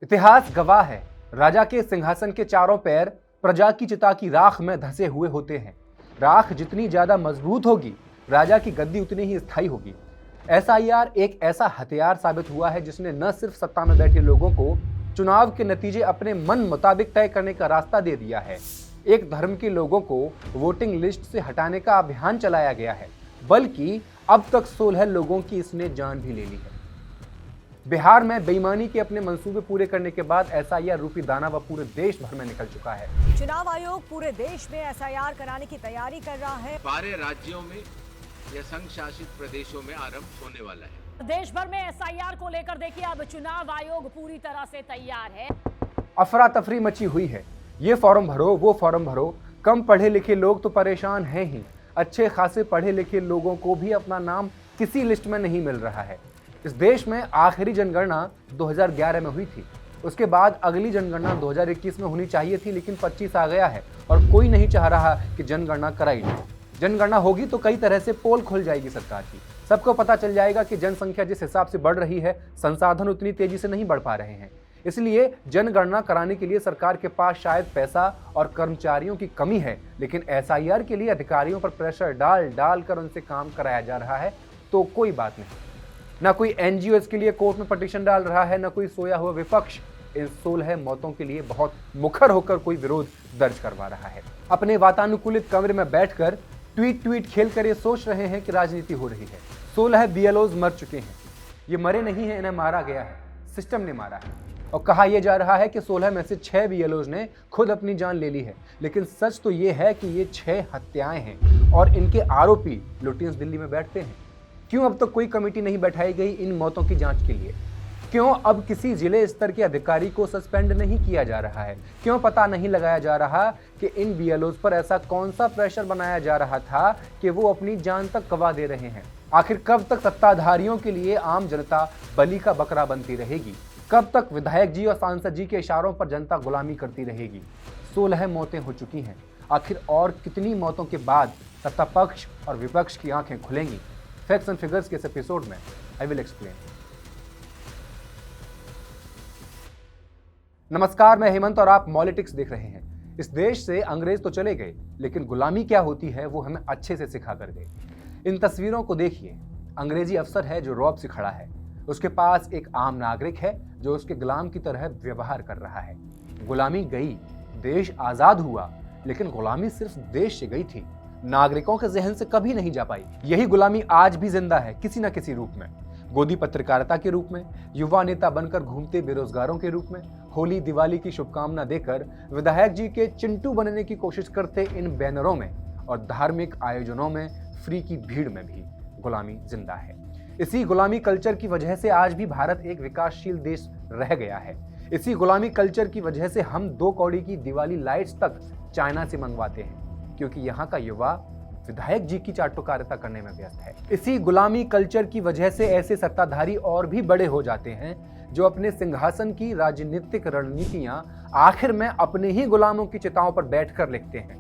इतिहास गवाह है, राजा के सिंहासन के चारों पैर प्रजा की चिता की राख में धंसे हुए होते हैं। राख जितनी ज्यादा मजबूत होगी, राजा की गद्दी उतनी ही स्थायी होगी। एसआईआर एक ऐसा हथियार साबित हुआ है जिसने न सिर्फ सत्ता में बैठे लोगों को चुनाव के नतीजे अपने मन मुताबिक तय करने का रास्ता दे दिया है, एक धर्म के लोगों को वोटिंग लिस्ट से हटाने का अभियान चलाया गया है, बल्कि अब तक 16 लोगों की इसने जान भी ले ली है। बिहार में बेईमानी के अपने मंसूबे पूरे करने के बाद एसआईआर रूपी दाना व पूरे देश भर में निकल चुका है। चुनाव आयोग पूरे देश में एसआईआर कराने की तैयारी कर रहा है। 12 राज्यों में या संघ शासित प्रदेशों में आरंभ होने वाला है। देश भर में एसआईआर को लेकर देखिए अब चुनाव आयोग पूरी तरह से तैयार है। अफरा तफरी मची हुई है, ये फॉर्म भरो वो फॉर्म भरो। कम पढ़े लिखे लोग तो परेशान हैं ही, अच्छे खासे पढ़े लिखे लोगों को भी अपना नाम किसी लिस्ट में नहीं मिल रहा है। इस देश में आखिरी जनगणना 2011 में हुई थी, उसके बाद अगली जनगणना 2021 में होनी चाहिए थी, लेकिन 25 आ गया है और कोई नहीं चाह रहा कि जनगणना कराई जाए। जनगणना होगी तो कई तरह से पोल खुल जाएगी सरकार की, सबको पता चल जाएगा कि जनसंख्या जिस हिसाब से बढ़ रही है, संसाधन उतनी तेजी से नहीं बढ़ पा रहे हैं। इसलिए जनगणना कराने के लिए सरकार के पास शायद पैसा और कर्मचारियों की कमी है, लेकिन एसआईआर के लिए अधिकारियों पर प्रेशर डाल कर उनसे काम कराया जा रहा है तो कोई बात नहीं। ना कोई एनजीओ इसके लिए कोर्ट में पटिशन डाल रहा है, ना कोई सोया हुआ विपक्ष इन 16 मौतों के लिए बहुत मुखर होकर कोई विरोध दर्ज करवा रहा है। अपने वातानुकूलित कमरे में बैठकर ट्वीट खेल कर ये सोच रहे हैं कि राजनीति हो रही है। 16 बीएलओज मर चुके हैं, ये मरे नहीं हैं, इन्हें मारा गया है, सिस्टम ने मारा है। और कहा यह जा रहा है कि 16 में से 6 बीएलओज ने खुद अपनी जान ले ली है, लेकिन सच तो ये है कि ये 6 हत्याएं हैं और इनके आरोपी लुटियंस दिल्ली में बैठते हैं। क्यों अब तक कोई कमेटी नहीं बैठाई गई इन मौतों की जांच के लिए? क्यों अब किसी जिले स्तर के अधिकारी को सस्पेंड नहीं किया जा रहा है? क्यों पता नहीं लगाया जा रहा कि इन बीएलओज पर ऐसा कौन सा प्रेशर बनाया जा रहा था कि वो अपनी जान तक गंवा दे रहे हैं? आखिर कब तक सत्ताधारियों के लिए आम जनता बलि का बकरा बनती रहेगी? कब तक विधायक जी और सांसद जी के इशारों पर जनता गुलामी करती रहेगी? 16 मौतें हो चुकी हैं, आखिर और कितनी मौतों के बाद सत्ता पक्ष और विपक्ष की आंखें खुलेंगी? फैक्ट्स एंड फिगर्स के इस एपिसोड में आई विल एक्सप्लेन। नमस्कार, मैं हेमंत और आप मॉलिटिक्स देख रहे हैं। इस देश से अंग्रेज तो चले गए, लेकिन गुलामी क्या होती है वो हमें अच्छे से सिखा कर गए। इन तस्वीरों को देखिए, अंग्रेजी अफसर है जो रौब से खड़ा है, उसके पास एक आम नागरिक है जो उसके गुलाम की तरह व्यवहार कर रहा है। गुलामी गई, देश आजाद हुआ, लेकिन गुलामी सिर्फ देश से गई थी, नागरिकों के जहन से कभी नहीं जा पाई। यही गुलामी आज भी जिंदा है, किसी न किसी रूप में। गोदी पत्रकारिता के रूप में, युवा नेता बनकर घूमते बेरोजगारों के रूप में, होली दिवाली की शुभकामना देकर विधायक जी के चिंटू बनने की कोशिश करते इन बैनरों में, और धार्मिक आयोजनों में फ्री की भीड़ में भी गुलामी जिंदा है। इसी गुलामी कल्चर की वजह से आज भी भारत एक विकासशील देश रह गया है। इसी गुलामी कल्चर की वजह से हम 2 कौड़ी की दिवाली लाइट्स तक चाइना से मंगवाते हैं, क्योंकि यहाँ का युवा विधायक जी की चाटुकारिता करने में व्यस्त है। इसी गुलामी कल्चर की वजह से ऐसे सत्ताधारी और भी बड़े हो जाते हैं जो अपने सिंहासन की राजनीतिक रणनीतियां आखिर में अपने ही गुलामों की चिताओं पर बैठकर लिखते हैं।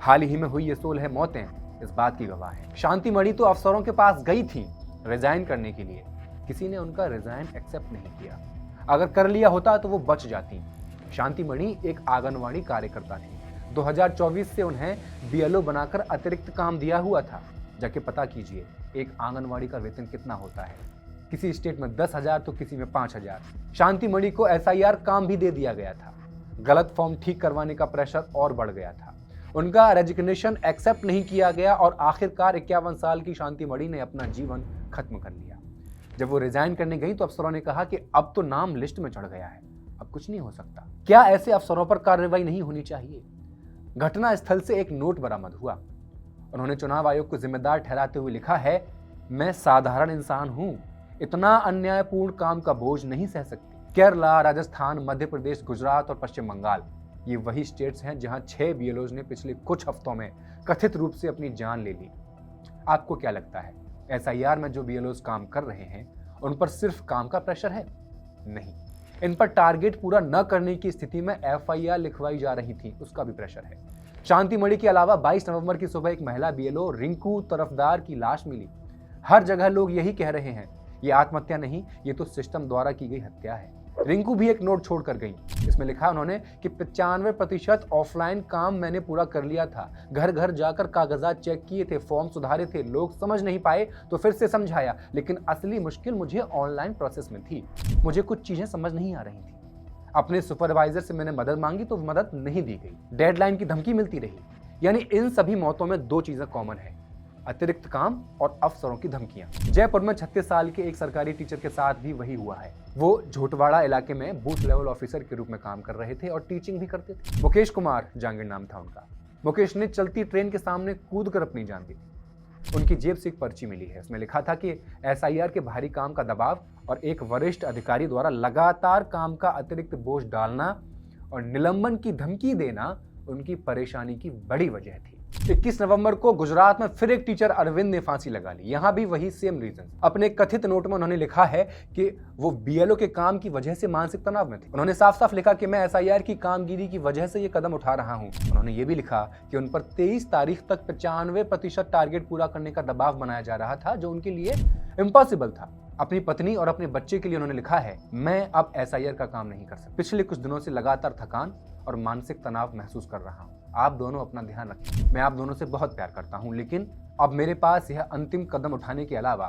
हाल ही में हुई ये 16 मौतें इस बात की गवाह है। शांति मणि तो अफसरों के पास गई थी रिजाइन करने के लिए, किसी ने उनका रिजाइन एक्सेप्ट नहीं किया। अगर कर लिया होता तो वो बच जाती। शांति मणि एक आंगनवाड़ी कार्यकर्ता थी, 2024 से उन्हें बीएलओ बनाकर अतिरिक्त काम दिया हुआ था। जाके पता कीजिए एक आंगनवाड़ी का वेतन कितना होता है। किसी स्टेट में 10,000 तो किसी में 5,000। शांति मणि को एसआईआर काम भी दे दिया गया था। गलत फॉर्म ठीक करवाने का प्रेशर और बढ़ गया था। उनका रेजिग्नेशन एक्सेप्ट नहीं किया गया और आखिरकार 51 साल की शांति मणि ने अपना जीवन खत्म कर लिया। जब वो रिजाइन करने गई तो अफसरों ने कहा कि अब तो नाम लिस्ट में चढ़ गया है, अब कुछ नहीं हो सकता। क्या ऐसे अफसरों पर कार्रवाई नहीं होनी चाहिए? घटना स्थल से एक नोट बरामद हुआ। उन्होंने चुनाव आयोग को जिम्मेदार ठहराते हुए लिखा है, मैं साधारण इंसान हूं, इतना अन्यायपूर्ण काम का बोझ नहीं सह सकती। केरला, राजस्थान, मध्य प्रदेश, गुजरात और पश्चिम बंगाल ये वही स्टेट्स हैं जहां 6 बीएलओज ने पिछले कुछ हफ्तों में कथित रूप से अपनी जान ले ली। आपको क्या लगता है, एसआईआर में जो बीएलओज काम कर रहे हैं उन पर सिर्फ काम का प्रेशर है? नहीं, इन पर टारगेट पूरा न करने की स्थिति में एफआईआर लिखवाई जा रही थी, उसका भी प्रेशर है। शांति मणि के अलावा 22 नवंबर की सुबह एक महिला बीएलओ रिंकू तरफदार की लाश मिली। हर जगह लोग यही कह रहे हैं, ये आत्महत्या नहीं, ये तो सिस्टम द्वारा की गई हत्या है। रिंकू भी एक नोट छोड़ कर गई। इसमें लिखा उन्होंने कि 95% ऑफलाइन काम मैंने पूरा कर लिया था, घर घर जाकर कागजात चेक किए थे, फॉर्म सुधारे थे, लोग समझ नहीं पाए तो फिर से समझाया, लेकिन असली मुश्किल मुझे ऑनलाइन प्रोसेस में थी। मुझे कुछ चीजें समझ नहीं आ रही थी। अपने सुपरवाइजर से मैंने मदद मांगी तो मदद नहीं दी गई, डेडलाइन की धमकी मिलती रही। यानी इन सभी मौतों में दो चीजें कॉमन है, अतिरिक्त काम और अफसरों की धमकियां। जयपुर में 36 साल के एक सरकारी टीचर के साथ भी वही हुआ है। वो झोटवाड़ा इलाके में बूथ लेवल ऑफिसर के रूप में काम कर रहे थे और टीचिंग भी करते थे। मुकेश कुमार जांगिड़ नाम था उनका। मुकेश ने चलती ट्रेन के सामने कूद कर अपनी जान दी थी। उनकी जेब से एक पर्ची मिली है, उसमें लिखा था कि SIR के भारी काम का दबाव और एक वरिष्ठ अधिकारी द्वारा लगातार काम का अतिरिक्त बोझ डालना और निलंबन की धमकी देना उनकी परेशानी की बड़ी वजह थी। 21 नवंबर को गुजरात में फिर एक टीचर अरविंद ने फांसी लगा ली। यहां भी वही सेम रीजन। अपने कथित नोट में उन्होंने लिखा है कि वो BLO के काम की वजह से मानसिक तनाव में थे। उन्होंने साफ साफ लिखा कि मैं SIR की कामगिरी की वजह से ये कदम उठा रहा हूं। उन्होंने ये भी लिखा कि उन पर 23 तारीख तक 95% टारगेट पूरा करने का दबाव बनाया जा रहा था, जो उनके लिए इम्पॉसिबल था। अपनी पत्नी और अपने बच्चे के लिए उन्होंने लिखा है, मैं अब SIR का काम नहीं कर सकता। पिछले कुछ दिनों से लगातार थकान और मानसिक तनाव महसूस कर रहा हूं। आप दोनों अपना ध्यान रखें। मैं आप दोनों से बहुत प्यार करता हूं, लेकिन अब मेरे पास यह अंतिम कदम उठाने के अलावा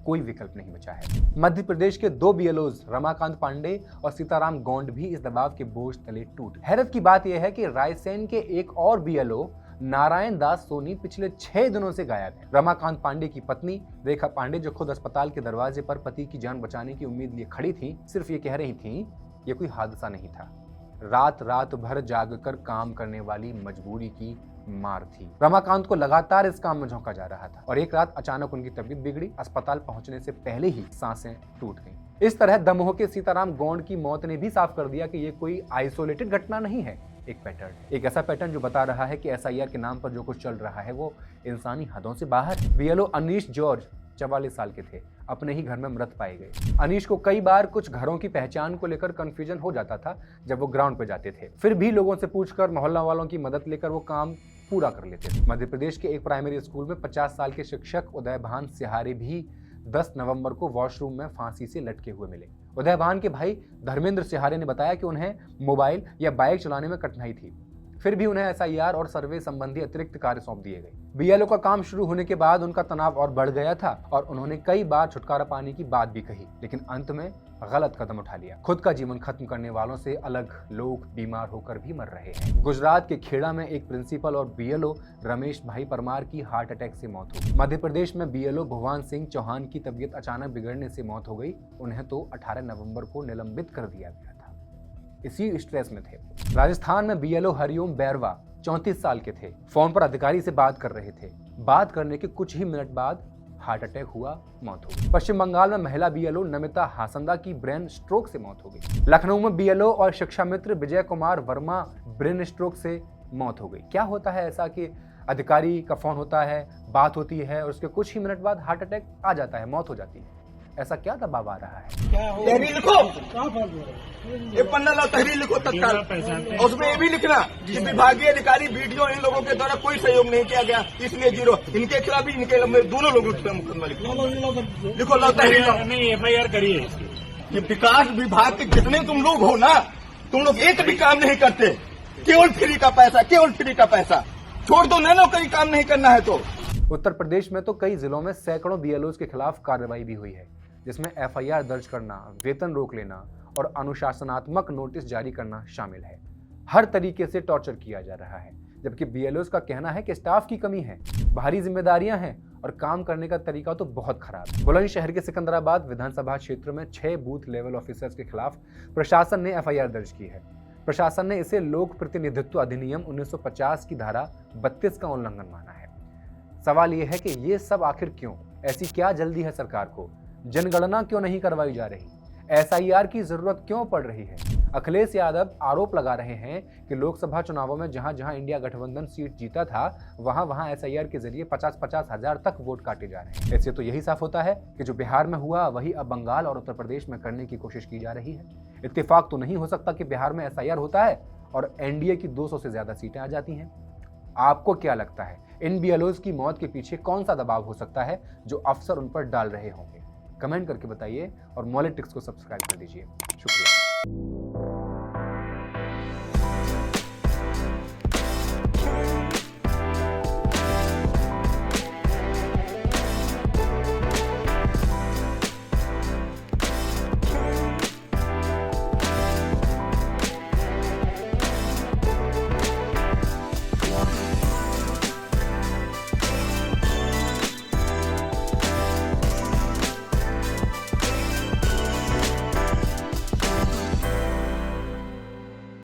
कोई विकल्प नहीं बचा है। मध्य प्रदेश के 2 BLOs रमाकांत पांडे और सीताराम गोंड भी इस दबाव के बोझ तले टूट। हैरत की बात यह है कि रायसेन के एक और BLO नारायण दास सोनी पिछले 6 दिनों से गायब है। रमाकांत पांडे की पत्नी रेखा पांडे, जो खुद अस्पताल के दरवाजे पर पति की जान बचाने की उम्मीद लिए खड़ी थी, सिर्फ ये कह रही थी ये कोई हादसा नहीं था, रात भर जागकर काम करने वाली मजबूरी की मार थी। रमाकांत को लगातार इस काम में झोंका जा रहा था और एक रात अचानक उनकी तबीयत बिगड़ी। अस्पताल पहुंचने से पहले ही सांसें टूट गईं। इस तरह दमोह के सीताराम गोंड की मौत ने भी साफ कर दिया कि ये कोई आइसोलेटेड घटना नहीं है, एक पैटर्न, एक ऐसा पैटर्न जो बता रहा है कि SIR के नाम पर जो कुछ चल रहा है वो इंसानी हदों से बाहर। BLO अनीश जॉर्ज 44 साल के थे, अपने ही घर में मृत पाए गए। अनीश को कई बार कुछ घरों की पहचान को लेकर कंफ्यूजन हो जाता था जब वो ग्राउंड पे जाते थे, फिर भी लोगों से पूछकर, मोहल्ला वालों की मदद लेकर वो काम पूरा कर लेते थे। मध्य प्रदेश के एक प्राइमरी स्कूल में 50 साल के शिक्षक उदयभान सिहारे भी 10 नवंबर को वॉशरूम में फांसी से लटके हुए मिले। उदयभान के भाई धर्मेंद्र सिहारे ने बताया कि उन्हें मोबाइल या बाइक चलाने में कठिनाई थी, फिर भी उन्हें SIR और सर्वे संबंधी अतिरिक्त कार्य सौंप दिए गए। BLO का काम शुरू होने के बाद उनका तनाव और बढ़ गया था और उन्होंने कई बार छुटकारा पाने की बात भी कही, लेकिन अंत में गलत कदम उठा लिया। खुद का जीवन खत्म करने वालों से अलग लोग बीमार होकर भी मर रहे हैं। गुजरात के खेड़ा में एक प्रिंसिपल और BLO रमेश भाई परमार की हार्ट अटैक से मौत हो गई। मध्य प्रदेश में BLO भगवान सिंह चौहान की तबीयत अचानक बिगड़ने से मौत हो गई। उन्हें तो 18 नवंबर को निलंबित कर दिया गया था, इसी स्ट्रेस में थे। राजस्थान में BLO हरिओम बैरवा 34 साल के थे, फोन पर अधिकारी से बात कर रहे थे। बात करने के कुछ ही मिनट बाद हार्ट अटैक हुआ, मौत हो गई। पश्चिम बंगाल में महिला BLO नमिता हासंदा की ब्रेन स्ट्रोक से मौत हो गई। लखनऊ में BLO और शिक्षा मित्र विजय कुमार वर्मा ब्रेन स्ट्रोक से मौत हो गई। क्या होता है ऐसा कि अधिकारी का फोन होता है, बात होती है और उसके कुछ ही मिनट बाद हार्ट अटैक आ जाता है, मौत हो जाती है। ऐसा क्या दबाव आ रहा है? तहरीर लिखो, ये पन्ना लाओ, तहरीर लिखो तत्काल। और उसमें ये भी लिखना कि विभागीय अधिकारी वीडियो इन लोगों के द्वारा कोई सहयोग नहीं किया गया, इसलिए 0। इनके खिलाफ भी, इनके दोनों लोगों के खिलाफ मुकदमा लिखो, लाओ तहरीर लाओ। नहीं, FIR करिए। ये विकास विभाग के जितने तुम लोग हो ना, तुम लोग एक भी काम नहीं करते, केवल फ्री का पैसा, केवल फ्री का पैसा। छोड़ दो ना, कहीं काम नहीं करना है तो। उत्तर प्रदेश में तो कई जिलों में सैकड़ों BLOs के खिलाफ कार्रवाई भी हुई है, जिसमें FIR दर्ज करना, वेतन रोक लेना और अनुशासनात्मक नोटिस जारी करना शामिल है। हर तरीके से टॉर्चर किया जा रहा है, जबकि BLOs का कहना है कि स्टाफ की कमी है, भारी जिम्मेदारियां हैं और काम करने का तरीका तो बहुत खराब है। बुलंदशहर के सिकंदराबाद विधानसभा क्षेत्र में 6 बूथ लेवल ऑफिसर्स के खिलाफ प्रशासन ने FIR दर्ज की है। प्रशासन ने इसे लोक प्रतिनिधित्व अधिनियम 1950 की धारा 32 का उल्लंघन माना है। सवाल यह है कि ये सब आखिर क्यों? ऐसी क्या जल्दी है सरकार को? जनगणना क्यों नहीं करवाई जा रही? SIR की जरूरत क्यों पड़ रही है? अखिलेश यादव आरोप लगा रहे हैं कि लोकसभा चुनावों में जहां जहां इंडिया गठबंधन सीट जीता था, वहां वहां SIR के जरिए 50-50 हजार तक वोट काटे जा रहे हैं। इससे तो यही साफ होता है कि जो बिहार में हुआ वही अब बंगाल और उत्तर प्रदेश में करने की कोशिश की जा रही है। इत्तेफाक तो नहीं हो सकता कि बिहार में SIR होता है और NDA की 200 से ज्यादा सीटें आ जाती हैं। आपको क्या लगता है, इन BLOs की मौत के पीछे कौन सा दबाव हो सकता है जो अफसर उन पर डाल रहे होंगे? कमेंट करके बताइए और मॉलिटिक्स को सब्सक्राइब कर दीजिए। शुक्रिया। है।